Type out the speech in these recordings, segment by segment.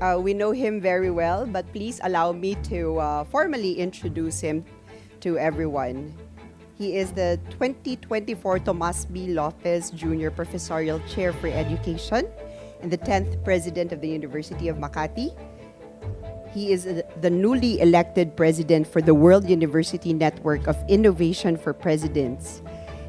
We know him very well, but please allow me to formally introduce him to everyone. He is the 2024 Tomas B. Lopez Jr. Professorial Chair for Education and the 10th President of the University of Makati. He is the newly elected President for the World University Network of Innovation for Presidents.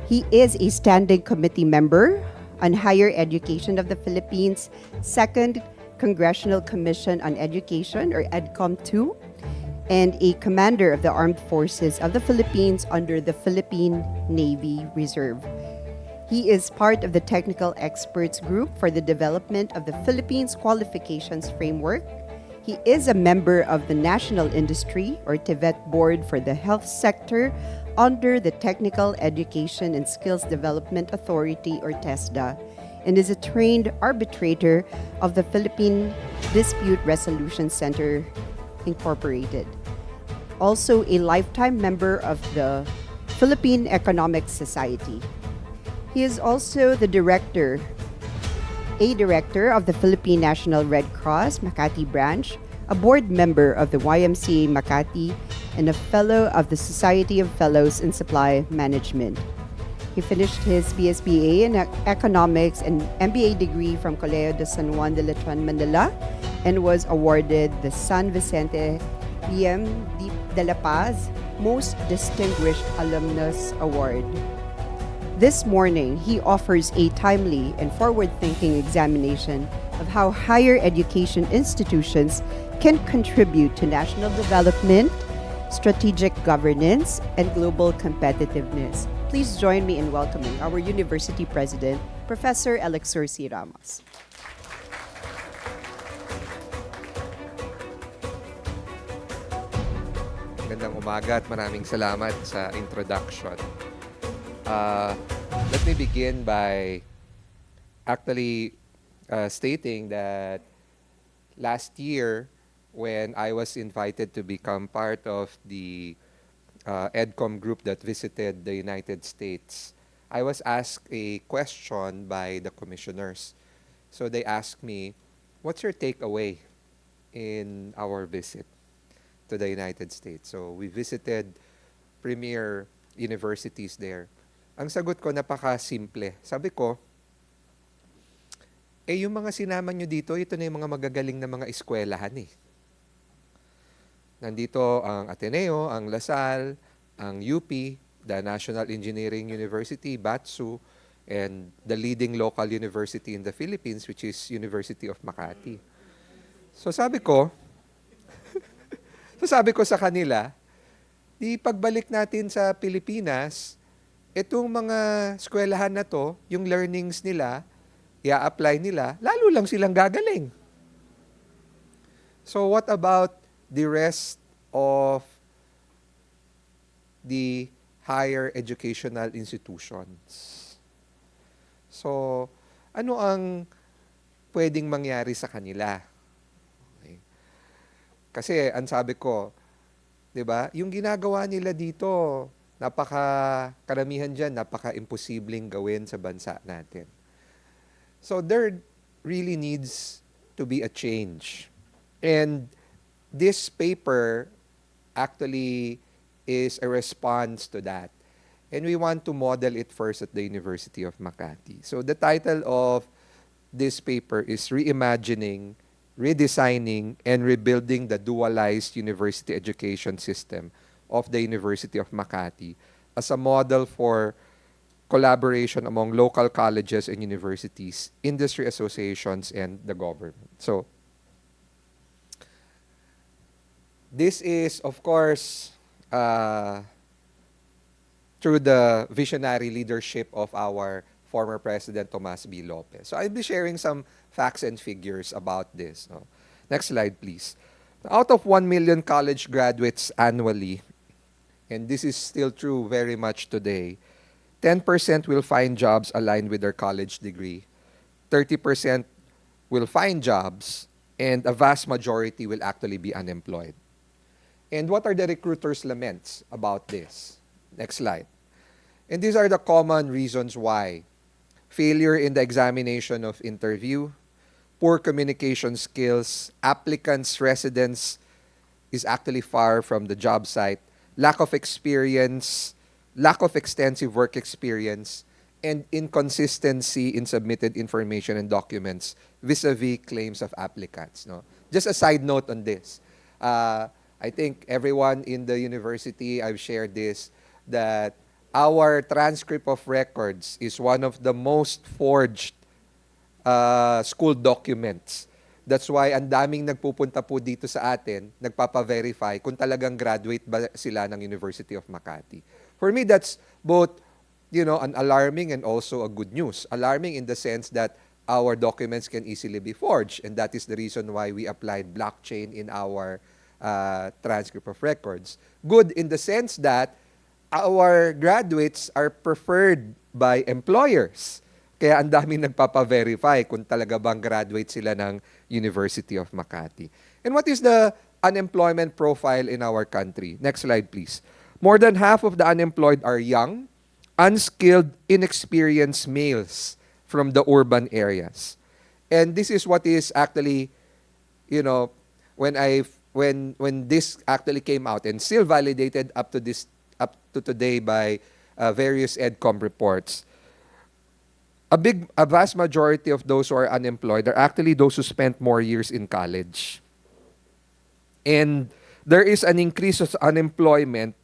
He is a standing committee member on Higher Education of the Philippines, 2nd Congressional Commission on Education, or EDCOM 2, and a commander of the Armed Forces of the Philippines under the Philippine Navy Reserve. He is part of the Technical Experts Group for the development of the Philippines Qualifications Framework. He is a member of the National Industry or TVET Board for the Health Sector under the Technical Education and Skills Development Authority or TESDA, and is a trained arbitrator of the Philippine Dispute Resolution Center Incorporated. Also a lifetime member of the Philippine Economic Society. He is also the director of the Philippine National Red Cross Makati Branch, a board member of the YMCA Makati, and a fellow of the Society of Fellows in Supply Management. He finished his BSBA in Economics and MBA degree from Colegio de San Juan de Letran, Manila, and was awarded the San Vicente PM de La Paz Most Distinguished Alumnus Award. This morning, he offers a timely and forward-thinking examination of how higher education institutions can contribute to national development, strategic governance, and global competitiveness. Please join me in welcoming our University President, Professor Elyxzur C. Ramos. Magandang umaga at maraming salamat sa introduction. Let me begin by actually stating that last year, when I was invited to become part of the EDCOM group that visited the United States, I was asked a question by the commissioners. So they asked me, what's your takeaway in our visit to the United States? So we visited premier universities there. Ang sagot ko, napaka-simple. Sabi ko, yung mga sinama nyo dito, ito na yung mga magagaling na mga eskwelahan eh. Nandito ang Ateneo, ang Lasal, ang UP, the National Engineering University, BATSU, and the leading local university in the Philippines, which is University of Makati. So sabi ko sa kanila, di pagbalik natin sa Pilipinas, itong mga eskwelahan na to, yung learnings nila, i-apply nila, lalo lang silang gagaling. So what about the rest of the higher educational institutions? So, ano ang pwedeng mangyari sa kanila? Okay. Kasi, ang sabi ko, di ba, yung ginagawa nila dito, karamihan dyan, napaka-imposibleng gawin sa bansa natin. So, there really needs to be a change. And this paper actually is a response to that. And we want to model it first at the University of Makati. So the title of this paper is Reimagining, Redesigning, and Rebuilding the Dualized University Education System of the University of Makati as a model for collaboration among local colleges and universities, industry associations, and the government. So this is, of course, through the visionary leadership of our former President Tomas B. Lopez. So I'll be sharing some facts and figures about this. Next slide, please. Out of 1 million college graduates annually, and this is still true very much today, 10% will find jobs aligned with their college degree, 30% will find jobs, and a vast majority will actually be unemployed. And what are the recruiters' laments about this? Next slide. And these are the common reasons why. Failure in the examination of interview, poor communication skills, applicants' residence is actually far from the job site, lack of experience, lack of extensive work experience, and inconsistency in submitted information and documents vis-a-vis claims of applicants. No? Just a side note on this. I think everyone in the university, I've shared this, that our transcript of records is one of the most forged school documents. That's why ang daming nagpupunta po dito sa atin, nagpapa-verify kung talagang graduate ba sila ng University of Makati. For me, that's both, an alarming and also a good news. Alarming in the sense that our documents can easily be forged, and that is the reason why we applied blockchain in our transcript of records. Good in the sense that our graduates are preferred by employers. Kaya ang daming nagpapa-verify kung talaga bang graduate sila ng University of Makati. And what is the unemployment profile in our country? Next slide, please. More than half of the unemployed are young, unskilled, inexperienced males from the urban areas. And this is what is actually, when this actually came out and still validated up to today by various EDCOM reports. A vast majority of those who are unemployed are actually those who spent more years in college. And there is an increase of unemployment,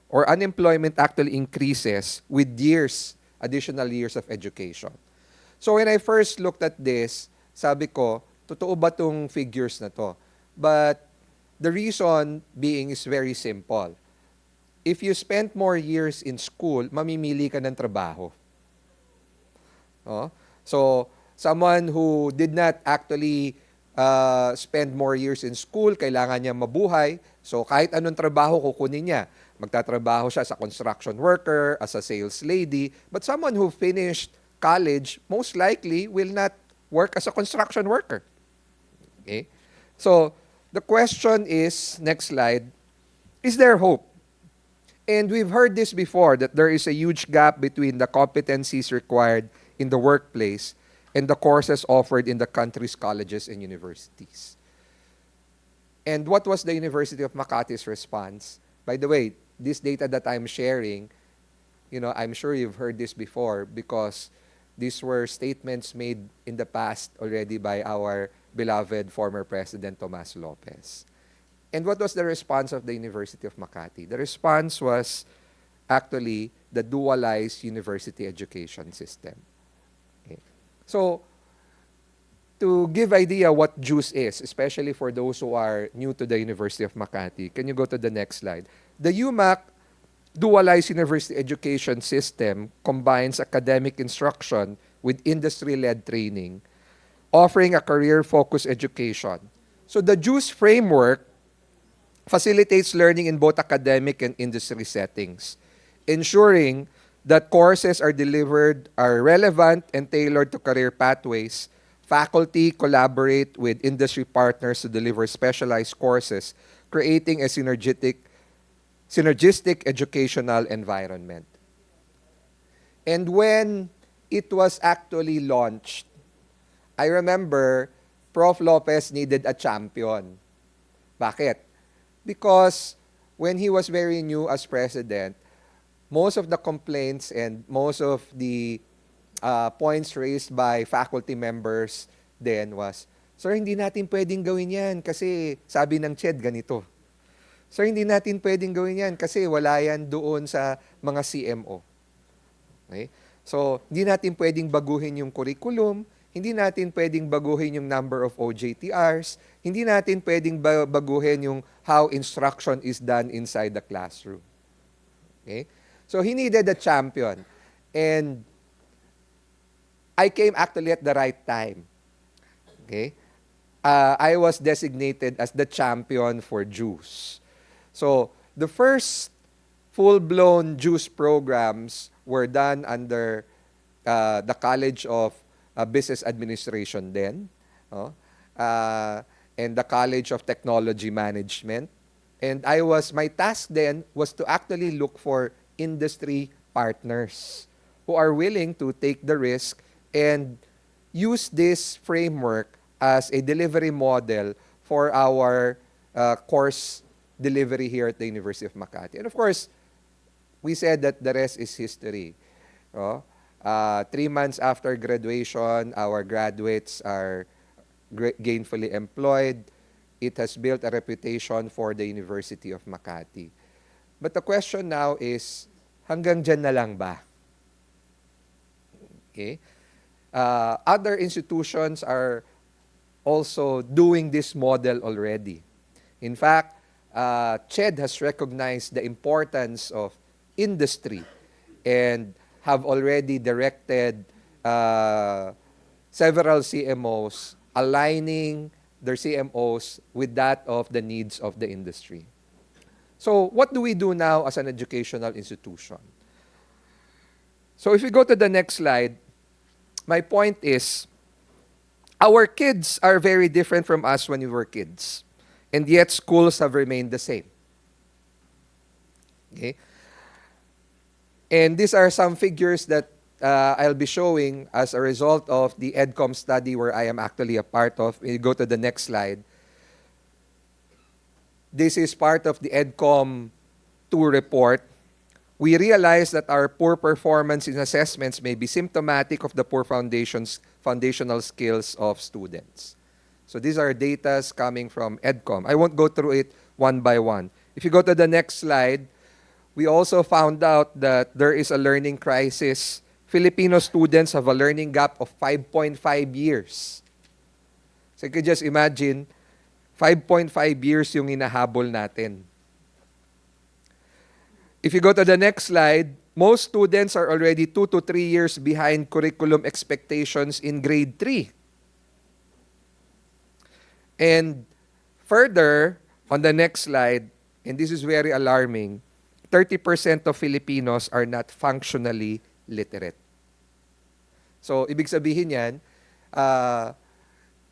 or unemployment actually increases with additional years of education. So when I first looked at this, sabi ko, totoo ba tong figures na to? But the reason being is very simple. If you spent more years in school, mamimili ka ng trabaho. So, someone who did not actually spend more years in school, kailangan niya mabuhay. So, kahit anong trabaho kukunin niya. Magtatrabaho siya as a construction worker, as a sales lady. But someone who finished college, most likely will not work as a construction worker. Okay? So, the question is, next slide, is there hope? And we've heard this before, that there is a huge gap between the competencies required in the workplace and the courses offered in the country's colleges and universities. And what was the University of Makati's response? By the way, this data that I'm sharing, I'm sure you've heard this before because these were statements made in the past already by our beloved former President Tomas Lopez. And what was the response of the University of Makati? The response was actually the dualized university education system. Okay. So, to give idea what JUICE is, especially for those who are new to the University of Makati, can you go to the next slide? The UMak dualized university education system combines academic instruction with industry-led training, offering a career-focused education. So the JUICE framework facilitates learning in both academic and industry settings, ensuring that courses are delivered are relevant and tailored to career pathways. Faculty collaborate with industry partners to deliver specialized courses, creating a synergistic educational environment. And when it was actually launched, I remember Prof. Lopez needed a champion. Bakit? Because when he was very new as president, most of the complaints and most of the points raised by faculty members then was, Sir, hindi natin pwedeng gawin yan kasi sabi ng CHED ganito. Sir, hindi natin pwedeng gawin yan kasi wala yan doon sa mga CMO. Okay? So, hindi natin pwedeng baguhin yung curriculum, hindi natin pwedeng baguhin yung number of OJTRs, hindi natin pwedeng baguhin yung how instruction is done inside the classroom. Okay? So, he needed a champion. And I came actually at the right time. Okay? I was designated as the champion for JUICE. So, the first full-blown JUICE programs were done under the College of Business Administration then, and the College of Technology Management. And my task then was to actually look for industry partners who are willing to take the risk and use this framework as a delivery model for our course delivery here at the University of Makati. And of course, we said that the rest is history. Oh, 3 months after graduation, our graduates are gainfully employed. It has built a reputation for the University of Makati. But the question now is, hanggang dyan na lang ba? Okay? Other institutions are also doing this model already. In fact, CHED has recognized the importance of industry and have already directed several CMOs aligning their CMOs with that of the needs of the industry. So what do we do now as an educational institution? So if we go to the next slide, my point is, our kids are very different from us when we were kids. And yet schools have remained the same. Okay? And these are some figures that I'll be showing as a result of the EDCOM study where I am actually a part of. We go to the next slide. This is part of the EDCOM 2 report. We realize that our poor performance in assessments may be symptomatic of the poor foundational skills of students. So these are data coming from EDCOM. I won't go through it one by one. If you go to the next slide, we also found out that there is a learning crisis. Filipino students have a learning gap of 5.5 years. So you could just imagine, 5.5 years yung hinahabol natin. If you go to the next slide, most students are already 2 to 3 years behind curriculum expectations in grade 3. And further, on the next slide, and this is very alarming, 30% of Filipinos are not functionally literate. So, ibig sabihin yan,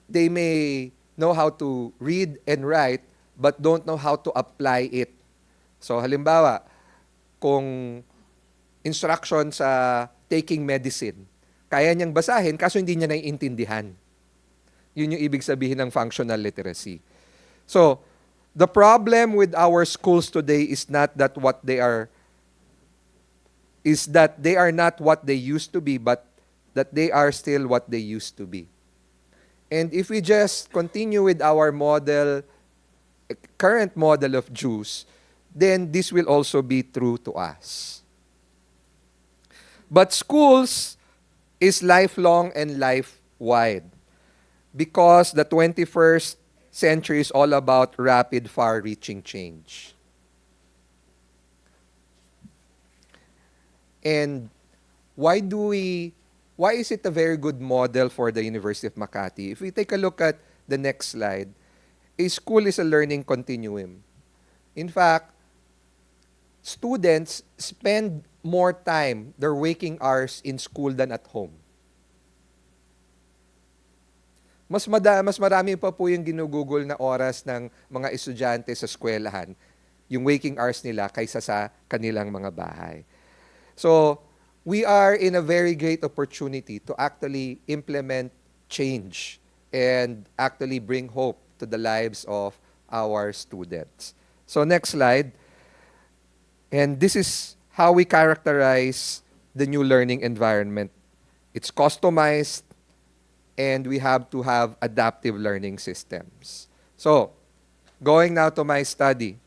they may know how to read and write, but don't know how to apply it. So, halimbawa, kung instruction sa taking medicine, kaya niyang basahin, kaso hindi niya naiintindihan. Yun yung ibig sabihin ng functional literacy. So, the problem with our schools today is not that they are not what they used to be, but that they are still what they used to be. And if we just continue with our current model of JUICE, then this will also be true to us. But schools is lifelong and life-wide because the 21st century is all about rapid, far-reaching change. And why is it a very good model for the University of Makati? If we take a look at the next slide, a school is a learning continuum. In fact, students spend more time, their waking hours, in school than at home. Mas marami pa po yung ginugugol na oras ng mga estudyante sa eskwelahan, yung waking hours nila kaysa sa kanilang mga bahay. So, we are in a very great opportunity to actually implement change and actually bring hope to the lives of our students. So, next slide. And this is how we characterize the new learning environment. It's customized, and we have to have adaptive learning systems. So, going now to my study.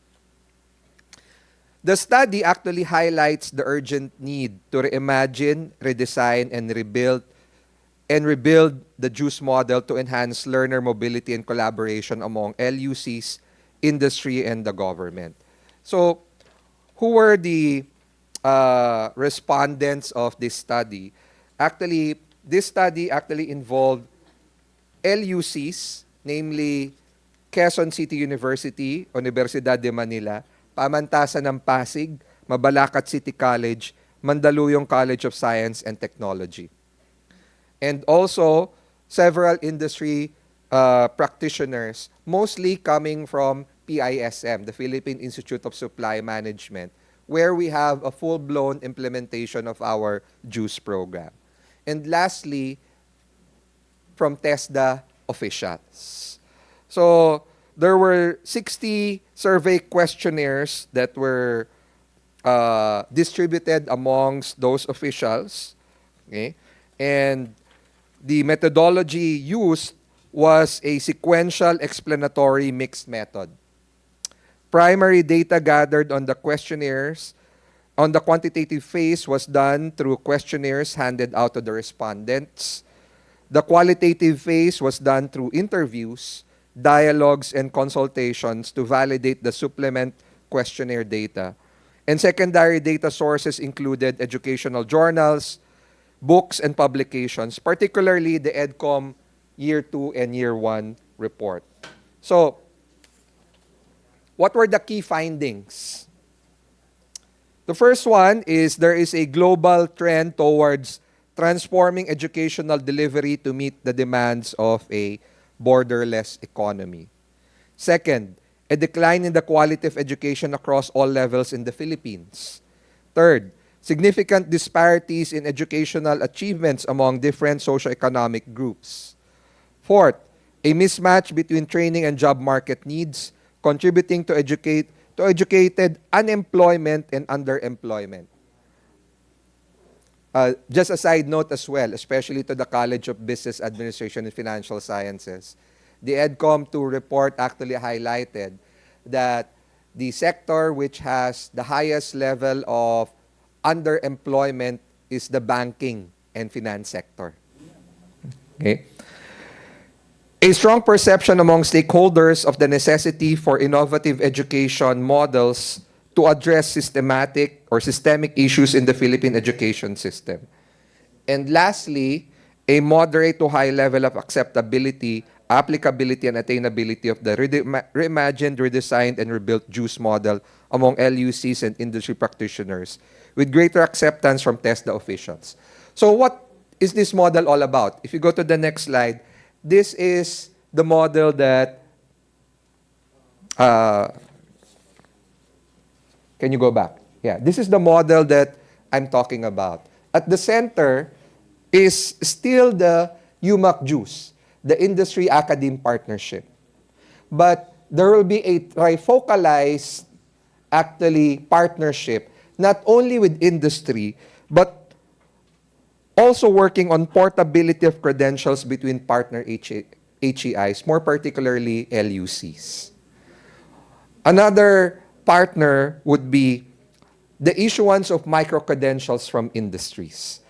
The study actually highlights the urgent need to reimagine, redesign, and rebuild the JUICE model to enhance learner mobility and collaboration among LUCs, industry, and the government. So, who were the respondents of this study? Actually, this study actually involved LUCs, namely Quezon City University, Universidad de Manila, Pamantasan ng Pasig, Mabalacat City College, Mandaluyong College of Science and Technology. And also, several industry practitioners, mostly coming from PISM, the Philippine Institute of Supply Management, where we have a full-blown implementation of our JUICE program. And lastly, from TESDA, officials. So there were 60 survey questionnaires that were distributed amongst those officials. Okay? And the methodology used was a sequential explanatory mixed method. Primary data gathered on the questionnaires on the quantitative phase was done through questionnaires handed out to the respondents. The qualitative phase was done through interviews, dialogues, and consultations to validate the supplement questionnaire data. And secondary data sources included educational journals, books, and publications, particularly the EDCOM Year 2 and Year 1 report. So, what were the key findings? The first one is there is a global trend towards transforming educational delivery to meet the demands of a borderless economy. Second, a decline in the quality of education across all levels in the Philippines. Third, significant disparities in educational achievements among different socioeconomic groups. Fourth, a mismatch between training and job market needs, contributing to educated unemployment and underemployment. Just a side note as well, especially to the College of Business Administration and Financial Sciences, the EDCOM 2 report actually highlighted that the sector which has the highest level of underemployment is the banking and finance sector. Okay. A strong perception among stakeholders of the necessity for innovative education models to address systemic issues in the Philippine education system. And lastly, a moderate to high level of acceptability, applicability, and attainability of the reimagined, redesigned, and rebuilt JUICE model among LUCs and industry practitioners, with greater acceptance from TESDA officials. So what is this model all about? If you go to the next slide, this is the model that, can you go back? Yeah, this is the model that I'm talking about. At the center is still the UMak JUICE, the industry-academe partnership. But there will be a trifocalized, actually, partnership, not only with industry, but also working on portability of credentials between partner HEIs, more particularly LUCs. Another partner would be the issuance of micro-credentials from industries.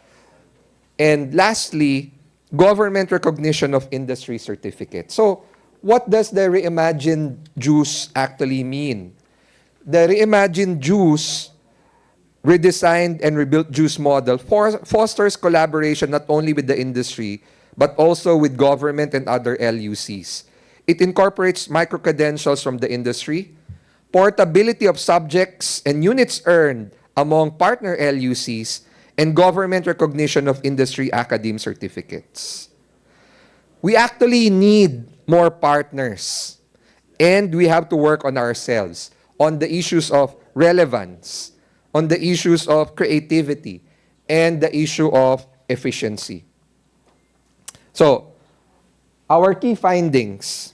And lastly, government recognition of industry certificates. So, what does the reimagined JUICE actually mean? The reimagined JUICE, redesigned and rebuilt JUICE model fosters collaboration not only with the industry, but also with government and other LUCs. It incorporates micro-credentials from the industry, portability of subjects and units earned among partner LUCs, and government recognition of industry academe certificates. We actually need more partners, and we have to work on ourselves, on the issues of relevance, on the issues of creativity, and the issue of efficiency. So, our key findings.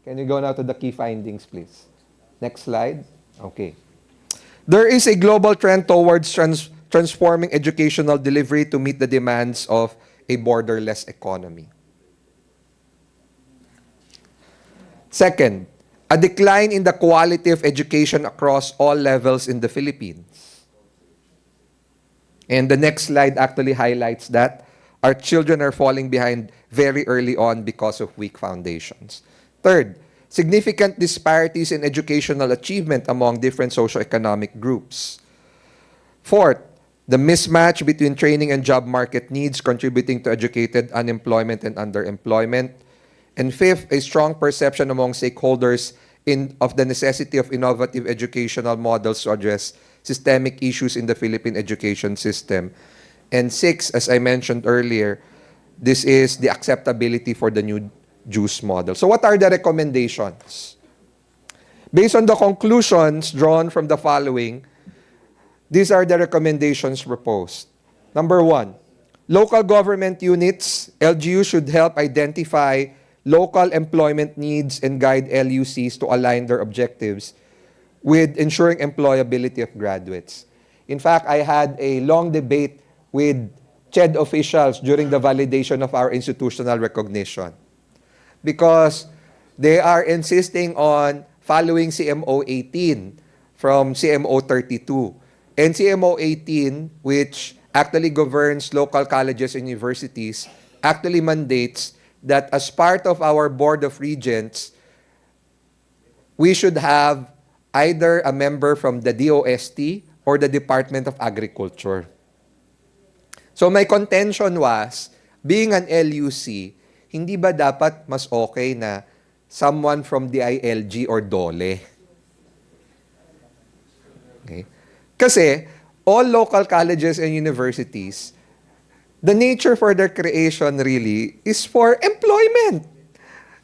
Can you go now to the key findings, please? Next slide. Okay. There is a global trend towards transforming educational delivery to meet the demands of a borderless economy. Second, a decline in the quality of education across all levels in the Philippines. And the next slide actually highlights that our children are falling behind very early on because of weak foundations. Third, significant disparities in educational achievement among different socioeconomic groups. Fourth, the mismatch between training and job market needs contributing to educated unemployment and underemployment. And fifth, a strong perception among stakeholders of the necessity of innovative educational models to address systemic issues in the Philippine education system. And six, as I mentioned earlier, this is the acceptability for the new JUICE model. So what are the recommendations? Based on the conclusions drawn from the following, these are the recommendations proposed. Number one, local government units, LGU, should help identify local employment needs and guide LUCs to align their objectives with ensuring employability of graduates. In fact, I had a long debate with CHED officials during the validation of our institutional recognition because they are insisting on following CMO 18 from CMO 32. And CMO 18, which actually governs local colleges and universities, actually mandates that as part of our Board of Regents, we should have either a member from the DOST or the Department of Agriculture. So my contention was, being an LUC, hindi ba dapat mas okay na someone from the ILG or DOLE? Okay. Kasi all local colleges and universities, the nature for their creation really is for employment,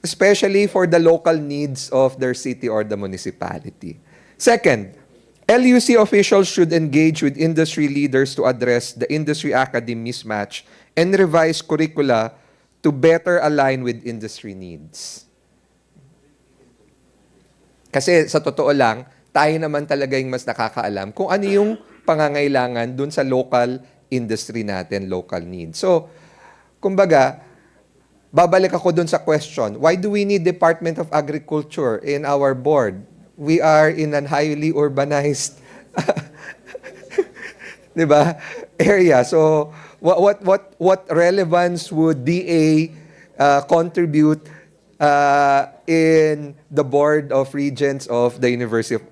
especially for the local needs of their city or the municipality. Second, LUC officials should engage with industry leaders to address the industry-academe mismatch and revise curricula to better align with industry needs. Kasi sa totoo lang, tayo naman talaga yung mas nakakaalam kung ano yung pangangailangan dun sa local industry natin, local needs. So, kumbaga, babalik ako dun sa question, why do we need Department of Agriculture in our board? We are in an highly urbanized diba, area. So, what relevance would DA contribute in the Board of Regents of the University of...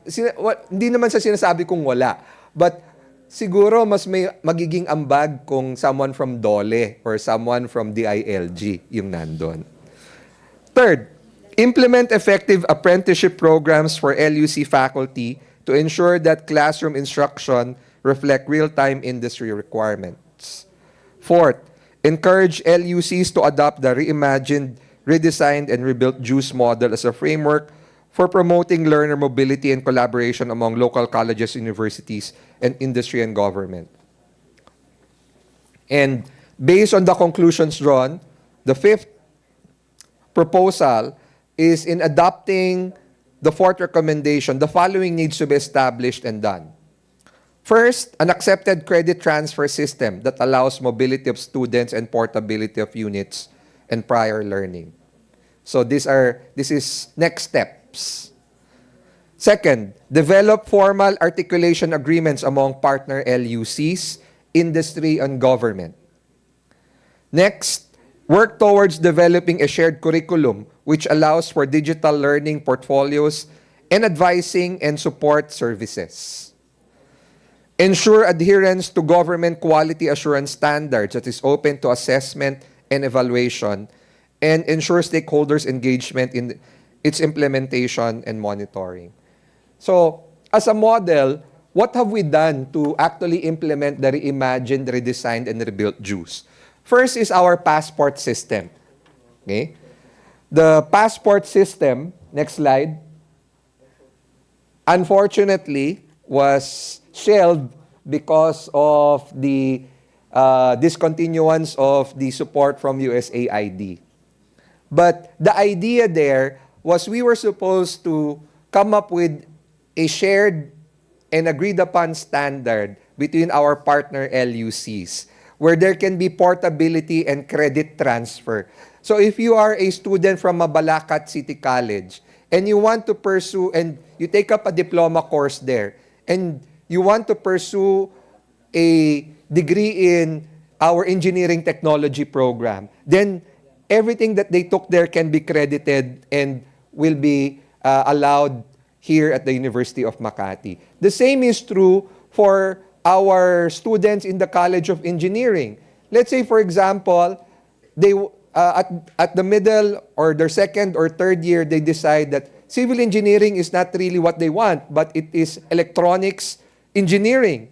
Hindi naman sa sinasabi kong wala. But siguro mas may magiging ambag kung someone from DOLE or someone from DILG yung nandun. Third, implement effective apprenticeship programs for LUC faculty to ensure that classroom instruction reflect real-time industry requirements. Fourth, encourage LUCs to adopt the reimagined, redesigned, and rebuilt JUICE model as a framework for promoting learner mobility and collaboration among local colleges, universities, and industry and government. And based on the conclusions drawn, the fifth proposal is in adopting the fourth recommendation, the following needs to be established and done. First, an accepted credit transfer system that allows mobility of students and portability of units and prior learning. So this is next steps. Second, develop formal articulation agreements among partner LUCs, industry, and government. Next, work towards developing a shared curriculum which allows for digital learning portfolios and advising and support services. Ensure adherence to government quality assurance standards that is open to assessment and evaluation, and ensure stakeholders' engagement in its implementation and monitoring. So, as a model, what have we done to actually implement the reimagined, redesigned, and rebuilt JUICE? First is our passport system. Okay? The passport system, next slide, unfortunately, was shelved because of the discontinuance of the support from USAID. But the idea there was we were supposed to come up with a shared and agreed upon standard between our partner LUCs where there can be portability and credit transfer. So if you are a student from Mabalacat City College and you want to pursue and you take up a diploma course there and you want to pursue a degree in our engineering technology program, then everything that they took there can be credited and will be allowed here at the University of Makati. The same is true for our students in the College of Engineering. Let's say, for example, they at the middle or their second or third year, they decide that civil engineering is not really what they want, but it is electronics engineering.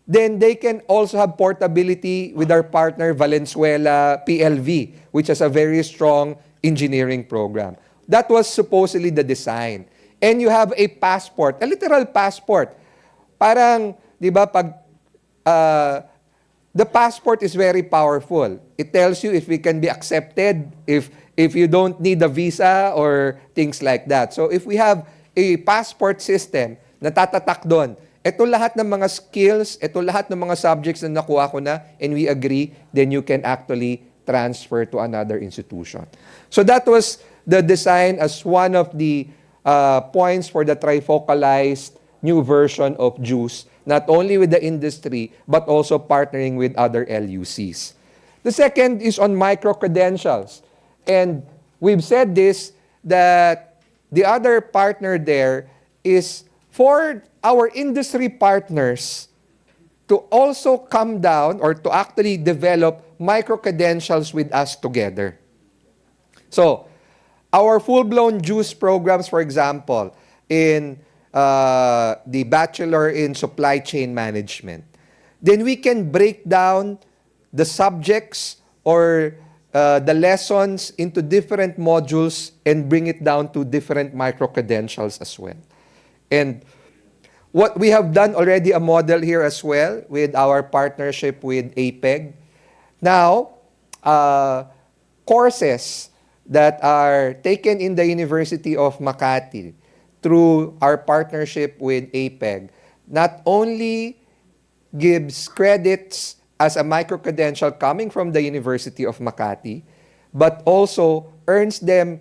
Then they can also have portability with our partner Valenzuela PLV, which has a very strong engineering program. That was supposedly the design. And you have a passport, a literal passport. Parang, di ba, pag the passport is very powerful. It tells you if we can be accepted, if if you don't need a visa or things like that. So if we have a passport system na tatatak doon, ito lahat ng mga skills, ito lahat ng mga subjects na nakuha ko na, and we agree, then you can actually transfer to another institution. So that was the design as one of the points for the trifocalized new version of JUICE, not only with the industry, but also partnering with other LUCs. The second is on micro-credentials. And we've said this, that the other partner there is for our industry partners to also come down or to actually develop micro-credentials with us together. So, our full-blown JUICE programs, for example, in the Bachelor in Supply Chain Management, then we can break down the subjects or the lessons into different modules and bring it down to different micro-credentials as well. And what we have done already a model here as well with our partnership with APEG. Now, courses that are taken in the University of Makati through our partnership with APEG not only gives credits as a micro-credential coming from the University of Makati, but also earns them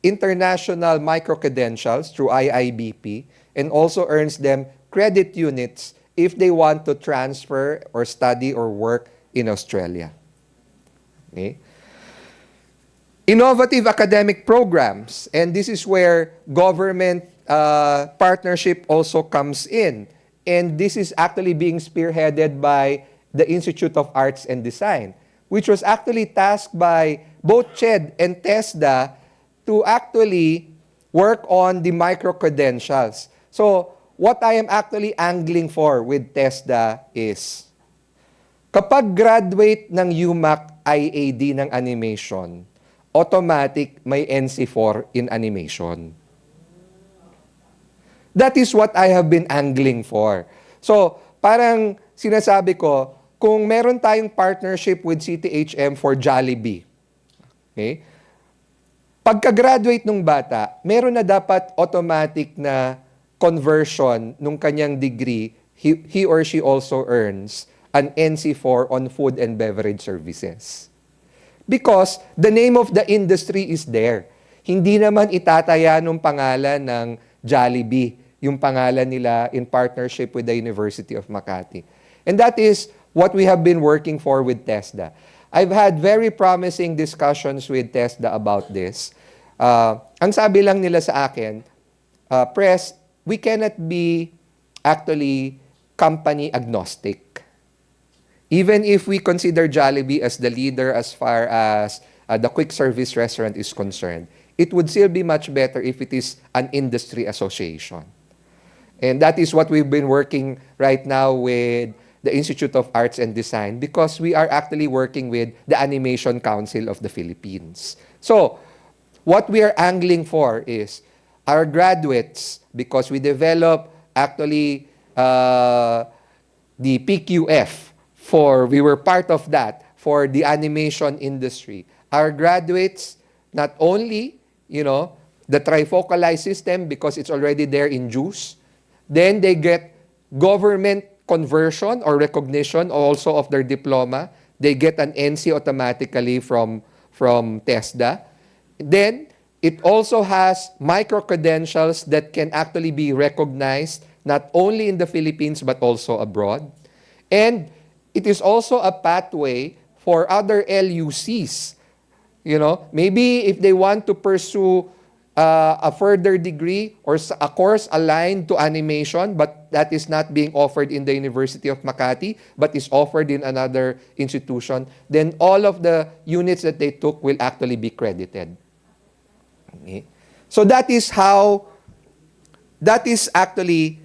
international micro-credentials through IIBP, and also earns them credit units if they want to transfer or study or work in Australia. Okay? Innovative academic programs, and this is where government partnership also comes in. And this is actually being spearheaded by the Institute of Arts and Design, which was actually tasked by both CHED and TESDA to actually work on the micro-credentials. So, what I am actually angling for with TESDA is, kapag graduate ng UMak IAD ng animation, automatic may NC4 in animation. That is what I have been angling for. So, parang sinasabi ko, kung meron tayong partnership with CTHM for Jollibee, okay? Pagka-graduate ng bata, meron na dapat automatic na conversion nung kanyang degree, he or she also earns an NC4 on food and beverage services. Because the name of the industry is there. Hindi naman itataya nung pangalan ng Jollibee, yung pangalan nila in partnership with the University of Makati. And that is what we have been working for with TESDA. I've had very promising discussions with TESDA about this. Ang sabi lang nila sa akin, Press, we cannot be actually company agnostic. Even if we consider Jollibee as the leader as far as the quick service restaurant is concerned, it would still be much better if it is an industry association. And that is what we've been working right now with the Institute of Arts and Design, because we are actually working with the Animation Council of the Philippines. So, what we are angling for is our graduates, because we develop actually the PQF we were part of that for the animation industry. Our graduates, not only, the trifocalized system because it's already there in JUICE, then they get government conversion or recognition also of their diploma. They get an NC automatically from TESDA. Then, it also has micro-credentials that can actually be recognized not only in the Philippines but also abroad. And it is also a pathway for other LUCs. Maybe if they want to pursue a further degree or a course aligned to animation, but that is not being offered in the University of Makati, but is offered in another institution, then all of the units that they took will actually be credited. Okay? So that is actually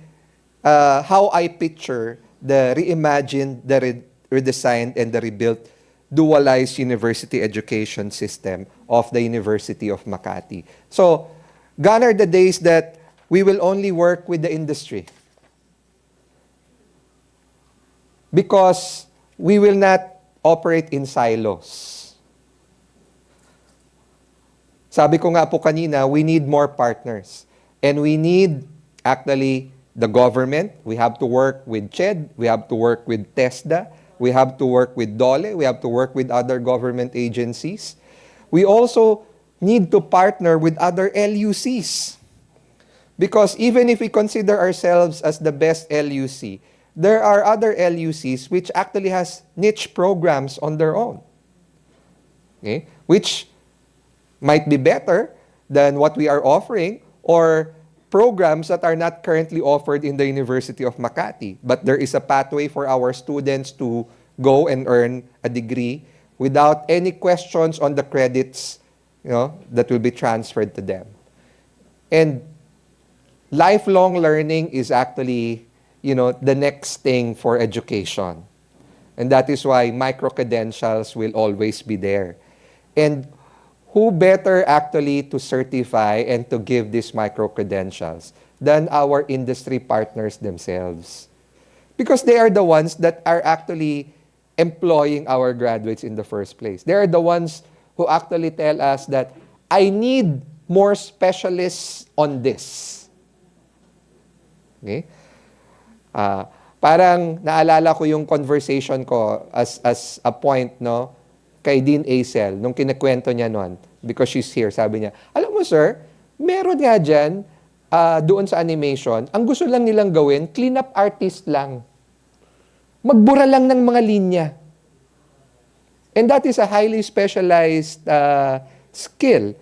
how I picture the reimagined, the redesigned, and the rebuilt dualized university education system of the University of Makati. So, gone are the days that we will only work with the industry, because we will not operate in silos. Sabi ko nga po kanina, we need more partners. And we need actually the government. We have to work with CHED. We have to work with TESDA. We have to work with DOLE. We have to work with other government agencies. We also need to partner with other LUCs. Because even if we consider ourselves as the best LUC, there are other LUCs which actually has niche programs on their own. Okay? Which might be better than what we are offering, or programs that are not currently offered in the University of Makati. But there is a pathway for our students to go and earn a degree without any questions on the credits, that will be transferred to them. And lifelong learning is actually, the next thing for education. And that is why micro-credentials will always be there. And who better actually to certify and to give these micro-credentials than our industry partners themselves? Because they are the ones that are actually employing our graduates in the first place. They are the ones who actually tell us that, I need more specialists on this. Okay? Parang naalala ko yung conversation ko as a point, kay Dean Acel, nung kinikwento niya nun, because she's here, sabi niya, alam mo sir, meron nga dyan, doon sa animation, ang gusto lang nilang gawin, clean-up artist lang. Magbura lang ng mga linya. And that is a highly specialized skill,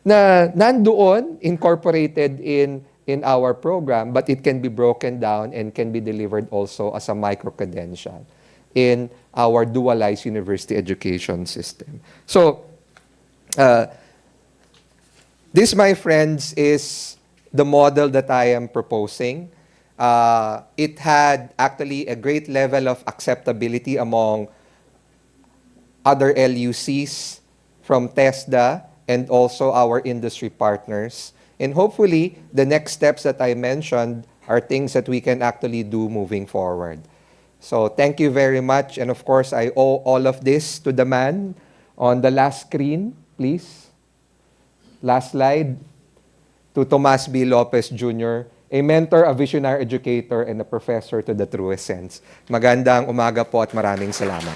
na nandoon, incorporated in our program, but it can be broken down and can be delivered also as a micro-credential in our dualized university education system. So, this, my friends, is the model that I am proposing. It had actually a great level of acceptability among other LUCs from TESDA and also our industry partners. And hopefully, the next steps that I mentioned are things that we can actually do moving forward. So thank you very much. And of course, I owe all of this to the man on the last screen, please. Last slide. To Tomas B. Lopez Jr., a mentor, a visionary educator, and a professor to the truest sense. Magandang umaga po at maraming salamat.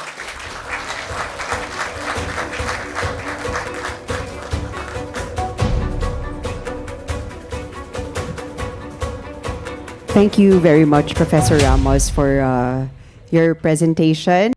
Thank you very much, Professor Ramos, for your presentation.